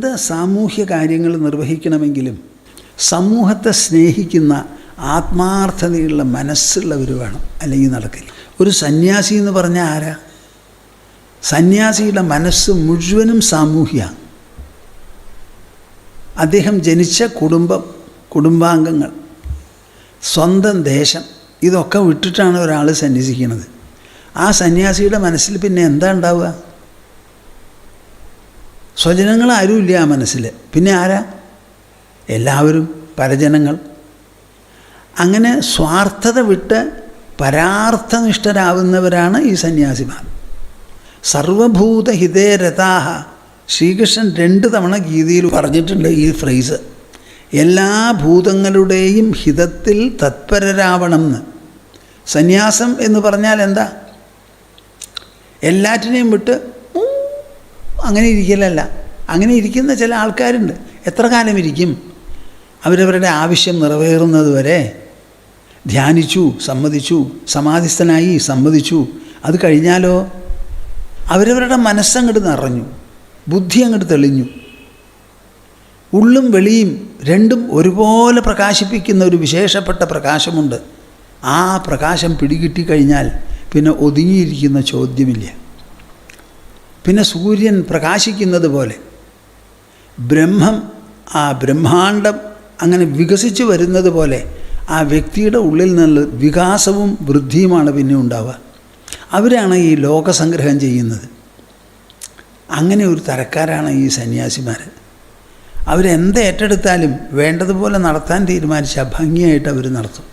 എന്ത് സാമൂഹ്യ കാര്യങ്ങൾ നിർവഹിക്കണമെങ്കിലും സമൂഹത്തെ സ്നേഹിക്കുന്ന ആത്മാർത്ഥതയുള്ള മനസ്സുള്ളവർ വേണം, അല്ലെങ്കിൽ നടക്കില്ല. ഒരു സന്യാസി എന്ന് പറഞ്ഞാൽ ആരാ? സന്യാസിയുടെ മനസ്സ് മുഴുവനും സാമൂഹ്യ. അദ്ദേഹം ജനിച്ച കുടുംബാംഗങ്ങൾ, സ്വന്തം ദേശം, ഇതൊക്കെ വിട്ടിട്ടാണ് ഒരാൾ സന്യസിക്കുന്നത്. ആ സന്യാസിയുടെ മനസ്സിൽ പിന്നെ എന്താ ഉണ്ടാവുക? സ്വജനങ്ങളാരുമില്ല ആ മനസ്സിൽ. പിന്നെ ആരാ? എല്ലാവരും പരജനങ്ങൾ. അങ്ങനെ സ്വാർത്ഥത വിട്ട് പരാർത്ഥനിഷ്ഠരാകുന്നവരാണ് ഈ സന്യാസിമാർ. സർവഭൂതഹിതേ രതാഹ. ശ്രീകൃഷ്ണൻ 2 തവണ ഗീതയിൽ പറഞ്ഞിട്ടുണ്ട് ഈ ഫ്രേസ്. എല്ലാ ഭൂതങ്ങളുടെയും ഹിതത്തിൽ തത്പരരാവണം എന്ന്. സന്യാസം എന്ന് പറഞ്ഞാൽ എന്താ? എല്ലാറ്റിനെയും വിട്ട് അങ്ങനെ ഇരിക്കലല്ല. അങ്ങനെ ഇരിക്കുന്ന ചില ആൾക്കാരുണ്ട്. എത്ര കാലം ഇരിക്കും? അവരവരുടെ ആവശ്യം നിറവേറുന്നത് വരെ ധ്യാനിച്ചു, സമ്മതിച്ചു, സമാധിസ്ഥനായി, സമ്മതിച്ചു. അത് കഴിഞ്ഞാലോ അവരവരുടെ മനസ്സങ്ങോട്ട് നിറഞ്ഞു, ബുദ്ധി അങ്ങോട്ട് തെളിഞ്ഞു. ഉള്ളും വെളിയും രണ്ടും ഒരുപോലെ പ്രകാശിപ്പിക്കുന്ന ഒരു വിശേഷപ്പെട്ട പ്രകാശമുണ്ട്. ആ പ്രകാശം പിടികിട്ടിക്കഴിഞ്ഞാൽ പിന്നെ ഒതുങ്ങിയിരിക്കുന്ന ചോദ്യമില്ല. പിന്നെ സൂര്യൻ പ്രകാശിക്കുന്നത് പോലെ ബ്രഹ്മം, ആ ബ്രഹ്മാണ്ടം അങ്ങനെ വികസിച്ച് വരുന്നത് പോലെ ആ വ്യക്തിയുടെ ഉള്ളിൽ നിന്നുള്ള വികാസവും വൃദ്ധിയുമാണ് പിന്നെ ഉണ്ടാവുക. അവരാണ് ഈ ലോകസംഗ്രഹം ചെയ്യുന്നത്. അങ്ങനെ ഒരു തരക്കാരാണ് ഈ സന്യാസിമാർ. അവരെന്ത് ഏറ്റെടുത്താലും വേണ്ടതുപോലെ നടത്താൻ തീരുമാനിച്ചാൽ ഭംഗിയായിട്ട് അവർ നടത്തും.